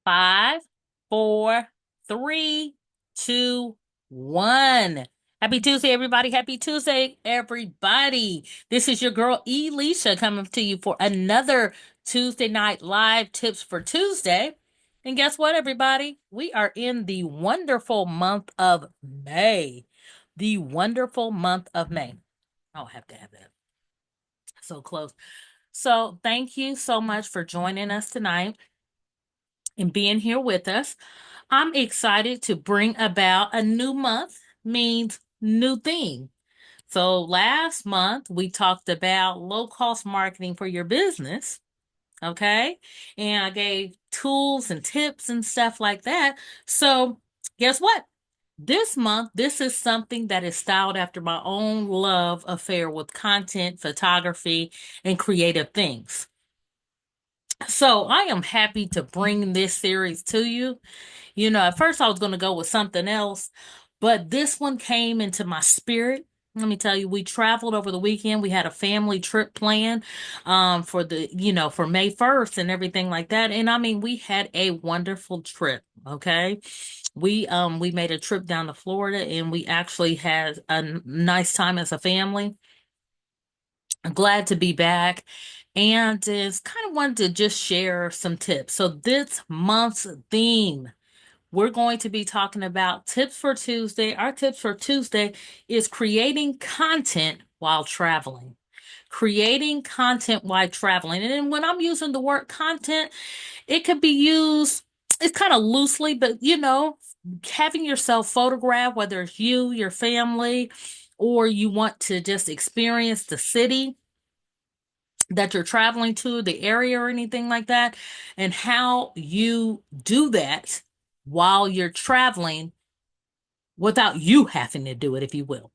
Five, four, three, two, one. Happy Tuesday, everybody. Happy Tuesday, everybody. This is your girl, Elisha, coming to you for another Tuesday night live tips for Tuesday. And guess what, everybody? We are in the wonderful month of May. The wonderful month of May. I'll have to have that so close. So, thank you so much for joining us tonight and being here with us. I'm excited to bring about a new month means new theme. So last month we talked about low cost marketing for your business. Okay. And I gave tools and tips and stuff like that. So guess what? This month, this is something that is styled after my own love affair with content, photography, and creative things. So I am happy to bring this series to you. At first I was going to go with something else, but this one came into my spirit. Let me tell you, we traveled over the weekend. We had a family trip planned for for May 1st and everything like that. And I mean, we had a wonderful trip, okay? We made a trip down to Florida and we actually had a nice time as a family. I'm glad to be back and just kind of wanted to just share some tips. So this month's theme, we're going to be talking about tips for Tuesday. Our tips for Tuesday is creating content while traveling. Creating content while traveling. And then when I'm using the word content, it could be used, it's kind of loosely, but having yourself photographed, whether it's you, your family, or you want to just experience the city that you're traveling to, the area or anything like that, and how you do that while you're traveling without you having to do it, if you will.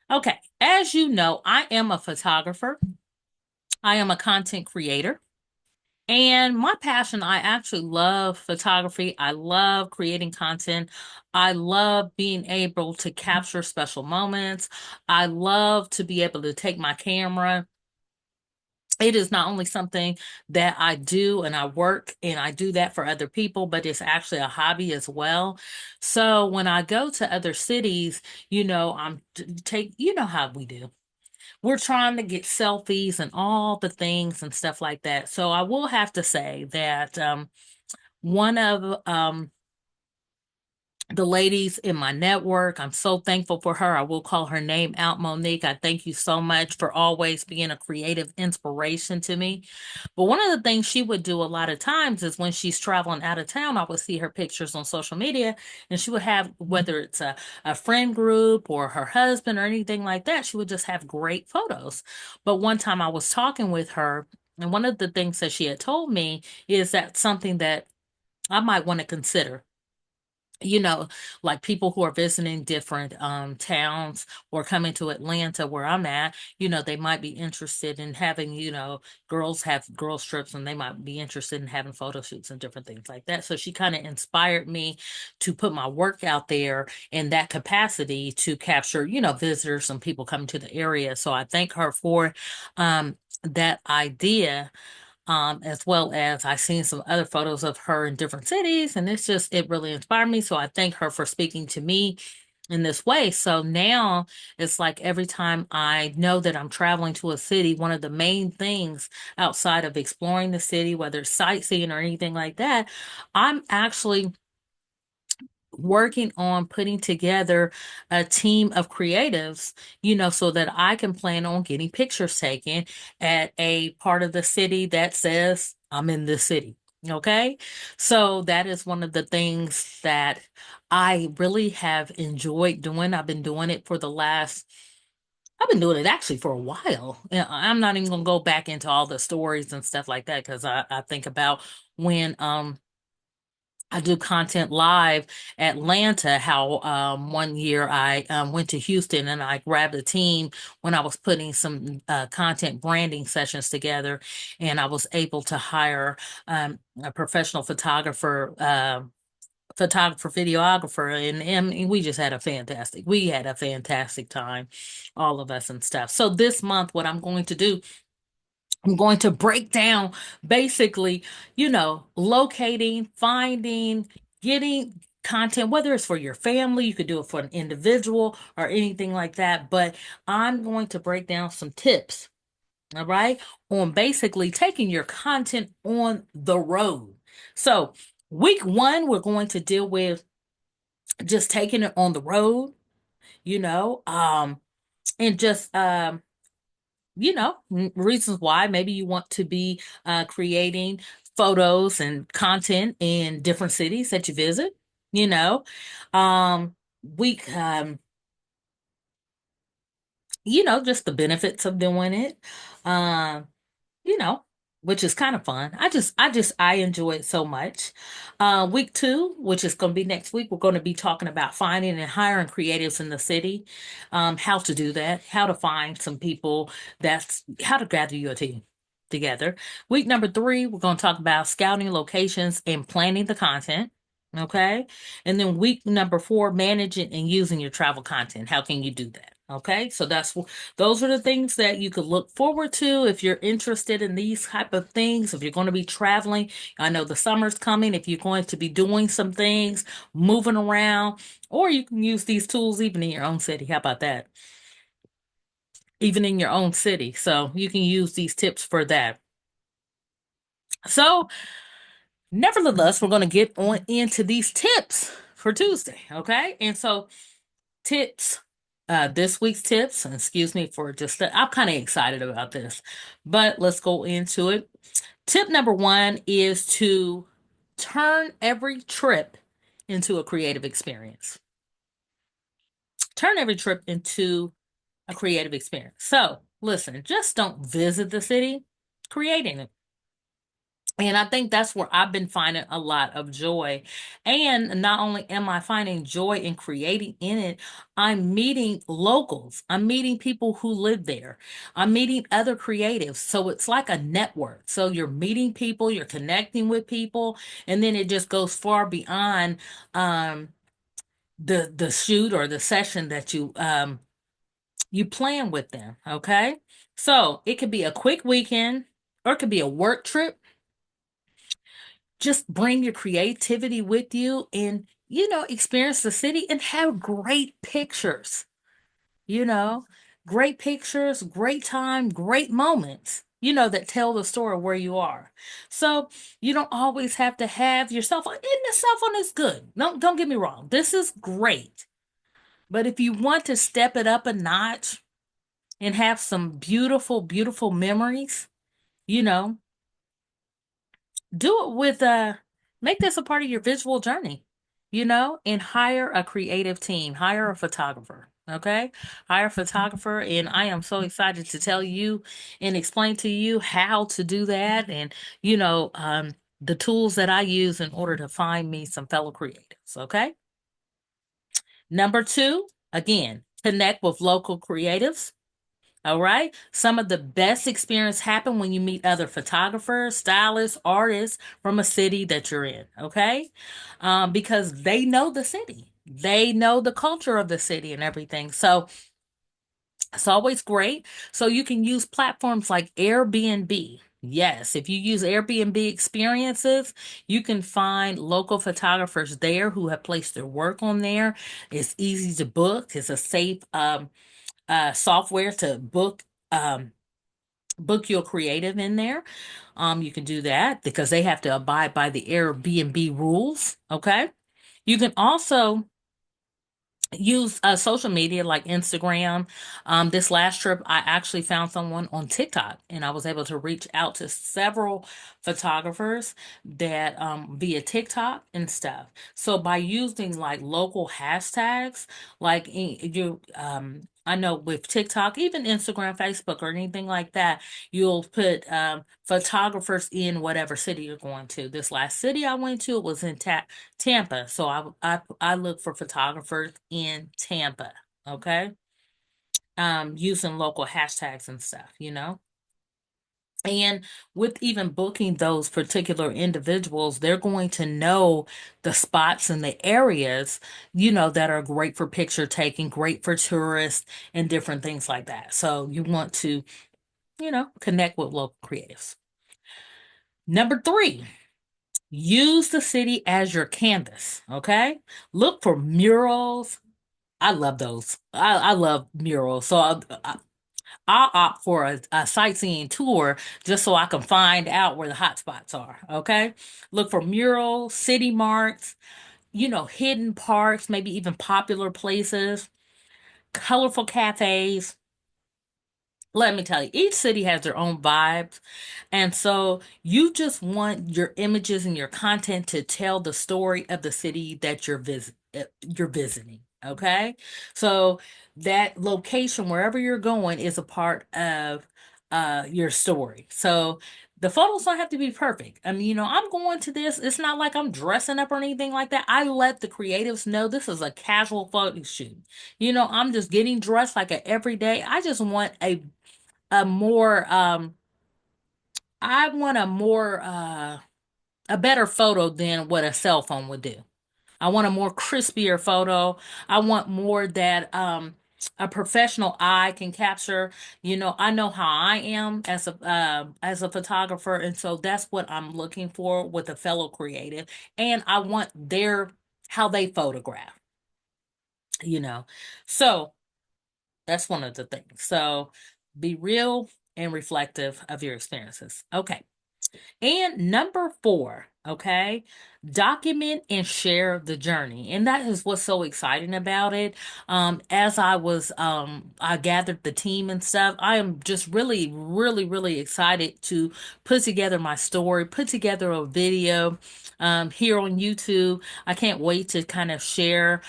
Okay, as you know, I am a photographer, I am a content creator. And my passion, I actually love photography. I love creating content. I love being able to capture special moments. I love to be able to take my camera. It is not only something that I do and I work and I do that for other people, but it's actually a hobby as well. So when I go to other cities, you know how we do. We're trying to get selfies and all the things and stuff like that. So I will have to say that one of the ladies in my network. I'm so thankful for her. I will call her name out, Monique. I thank you so much for always being a creative inspiration to me. But one of the things she would do a lot of times is when she's traveling out of town, I would see her pictures on social media and she would have, whether it's a friend group or her husband or anything like that, she would just have great photos. But one time I was talking with her, and one of the things that she had told me is that something that I might want to consider, you know, like people who are visiting different towns or coming to Atlanta where I'm at, they might be interested in having, girls have girls trips and they might be interested in having photo shoots and different things like that. So she kind of inspired me to put my work out there in that capacity to capture, visitors and people coming to the area. So I thank her for that idea, as well as I seen some other photos of her in different cities, and it really inspired me. So I thank her for speaking to me in this way. So now it's like every time I know that I'm traveling to a city, one of the main things outside of exploring the city, whether it's sightseeing or anything like that, I'm actually working on putting together a team of creatives, so that I can plan on getting pictures taken at a part of the city that says I'm in this city. Okay. So that is one of the things that I really have enjoyed doing. I've been doing it actually for a while. I'm not even gonna go back into all the stories and stuff like that because I think about when I do content live Atlanta, how one year I went to Houston and I grabbed a team when I was putting some content branding sessions together, and I was able to hire a professional videographer, and we had a fantastic time, all of us and stuff. So this month, what I'm going to do I'm going to break down basically, locating, finding, getting content, whether it's for your family, you could do it for an individual or anything like that. But I'm going to break down some tips, all right, on basically taking your content on the road. So, week one, we're going to deal with just taking it on the road, you know, um, and just reasons why maybe you want to be creating photos and content in different cities that you visit, you know. Um, we just the benefits of doing it. Um, you know, which is kind of fun. I enjoy it so much. Week two, which is going to be next week, we're going to be talking about finding and hiring creatives in the city, how to do that, how to find some people, that's how to gather your team together. Week number three, we're going to talk about scouting locations and planning the content. Okay. And then week number four, managing and using your travel content. How can you do that? Okay. So those are the things that you could look forward to if you're interested in these type of things. If you're going to be traveling, I know the summer's coming. If you're going to be doing some things, moving around, or you can use these tools even in your own city. How about that? Even in your own city. So you can use these tips for that. So, nevertheless, we're going to get on into these tips for Tuesday. Okay. And so, tips. This week's tips, and excuse me for just, I'm kind of excited about this, but let's go into it. Tip number one is to turn every trip into a creative experience. Turn every trip into a creative experience. So, listen, just don't visit the city, creating it. And I think that's where I've been finding a lot of joy. And not only am I finding joy in creating in it, I'm meeting locals. I'm meeting people who live there. I'm meeting other creatives. So it's like a network. So you're meeting people, you're connecting with people, and then it just goes far beyond um the shoot or the session that you plan with them. Okay. So it could be a quick weekend or it could be a work trip. Just bring your creativity with you and experience the city and have great pictures, you know great pictures, great time, great moments, that tell the story where you are. So you don't always have to have your cell phone, and the cell phone is good, don't get me wrong, this is great. But if you want to step it up a notch and have some beautiful, beautiful memories, you know do it with make this a part of your visual journey, and hire a creative team, hire a photographer. Okay, hire a photographer, and I am so excited to tell you and explain to you how to do that, and the tools that I use in order to find me some fellow creatives. Okay, number two, again, connect with local creatives. All right. Some of the best experience happen when you meet other photographers, stylists, artists from a city that you're in. Okay. Because they know the city, they know the culture of the city and everything. So it's always great. So you can use platforms like Airbnb. Yes, if you use Airbnb experiences, you can find local photographers there who have placed their work on there. It's easy to book. It's a safe software to book your creative in there. You can do that because they have to abide by the Airbnb rules. Okay. You can also use social media like Instagram. This last trip, I actually found someone on TikTok and I was able to reach out to several photographers that via TikTok and stuff. So by using like local hashtags, like I know with TikTok, even Instagram, Facebook, or anything like that, you'll put photographers in whatever city you're going to. This last city I went to, it was in Tampa. So I look for photographers in Tampa, okay? Using local hashtags and stuff, And with even booking those particular individuals, they're going to know the spots and the areas, that are great for picture taking, great for tourists, and different things like that. So you want to connect with local creatives. Number three, use the city as your canvas. Okay. Look for murals. I love those. I love murals. So I'll opt for a sightseeing tour just so I can find out where the hot spots are. Okay. Look for murals, city marks, hidden parks, maybe even popular places, colorful cafes. Let me tell you, each city has their own vibes. And so you just want your images and your content to tell the story of the city that you're visiting. Okay. So that location, wherever you're going, is a part of your story. So the photos don't have to be perfect. I mean, I'm going to this. It's not like I'm dressing up or anything like that. I let the creatives know this is a casual photo shoot. I'm just getting dressed like a everyday. I just want a more I want a better photo than what a cell phone would do. I want a more crispier photo. I want more that a professional eye can capture. I know how I am as a photographer, and so that's what I'm looking for with a fellow creative. And I want their how they photograph, you know. So that's one of the things. So be real and reflective of your experiences. Okay. And number four, okay, document and share the journey. And that is what's so exciting about it. As I gathered the team and stuff, I am just really, really, really excited to put together my story, put together a video, here on YouTube. I can't wait to kind of share,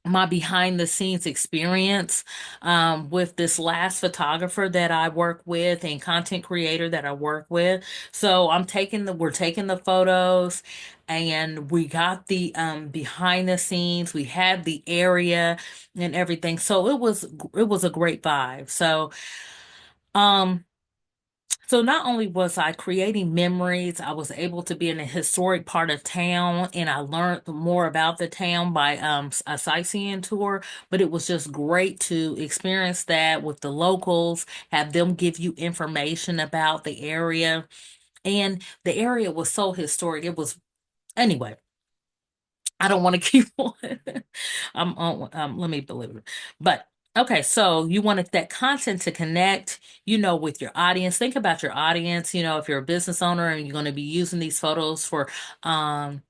my behind the scenes experience with this last photographer that I work with and content creator that I work with. So we're taking the photos and we got the behind the scenes. We had the area and everything. So it was a great vibe. Um so not only was I creating memories, I was able to be in a historic part of town and I learned more about the town by a sightseeing tour, but it was just great to experience that with the locals, have them give you information about the area. And the area was so historic. It was anyway. I don't want to keep on. Let me believe it. But okay, so you wanted that content to connect, with your audience. Think about your audience, if you're a business owner and you're going to be using these photos for um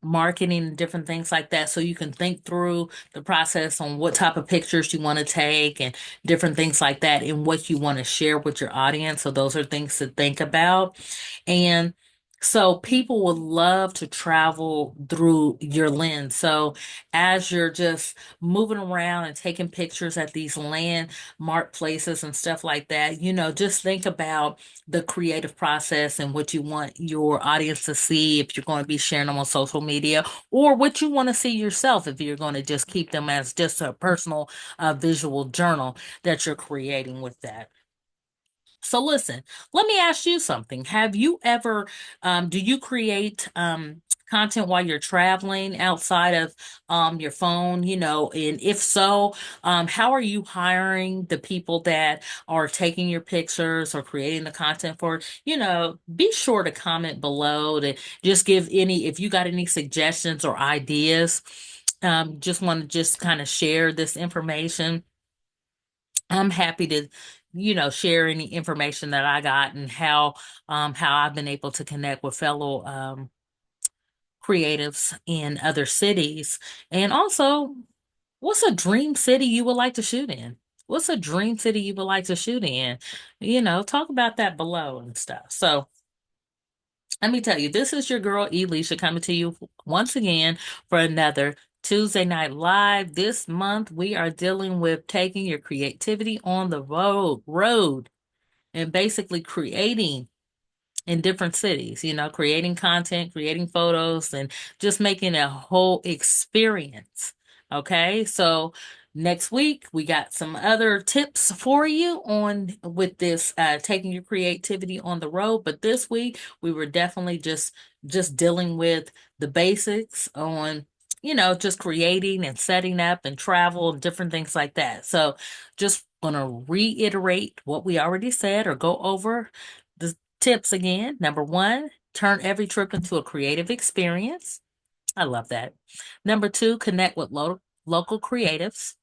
marketing and different things like that. So you can think through the process on what type of pictures you want to take and different things like that and what you want to share with your audience. So those are things to think about. And so people would love to travel through your lens. So as you're just moving around and taking pictures at these landmark places and stuff like that, just think about the creative process and what you want your audience to see if you're going to be sharing them on social media or what you want to see yourself if you're going to just keep them as just a personal visual journal that you're creating with that. So listen, let me ask you something. Have you ever, do you create content while you're traveling outside of your phone, and if so, how are you hiring the people that are taking your pictures or creating the content for, be sure to comment below to just give any, if you got any suggestions or ideas, just want to just kind of share this information. I'm happy to, share any information that I got and how I've been able to connect with fellow creatives in other cities. And also, what's a dream city you would like to shoot in? What's a dream city you would like to shoot in? Talk about that below and stuff. So let me tell you, this is your girl Elisha coming to you once again for another Tuesday Night Live. This month we are dealing with taking your creativity on the road and basically creating in different cities, creating content, creating photos, and just making a whole experience. Okay, so next week we got some other tips for you on with this taking your creativity on the road. But this week we were definitely just dealing with the basics on just creating and setting up and travel and different things like that. So just going to reiterate what we already said or go over the tips again. Number one, turn every trip into a creative experience. I love that. Number two, connect with local creatives.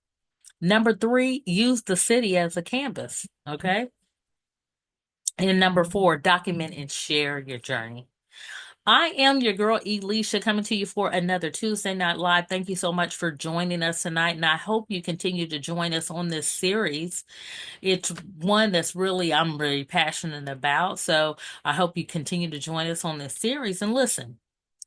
Number three, use the city as a canvas. Okay. And number four, document and share your journey. I am your girl, Elisha, coming to you for another Tuesday Night Live. Thank you so much for joining us tonight, and I hope you continue to join us on this series. It's one that's really, I'm really passionate about, so I hope you continue to join us on this series. And listen,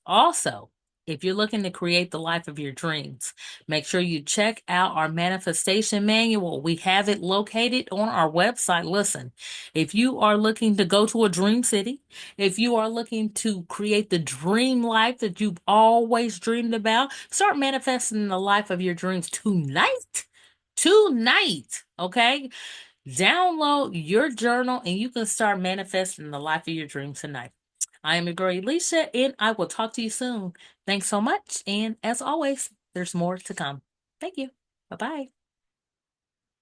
also, if you're looking to create the life of your dreams, make sure you check out our manifestation manual. We have it located on our website. Listen, if you are looking to go to a dream city, if you are looking to create the dream life that you've always dreamed about, start manifesting the life of your dreams tonight. Tonight, okay? Download your journal and you can start manifesting the life of your dreams tonight. I am your girl, Alicia, and I will talk to you soon. Thanks so much. And as always, there's more to come. Thank you. Bye bye.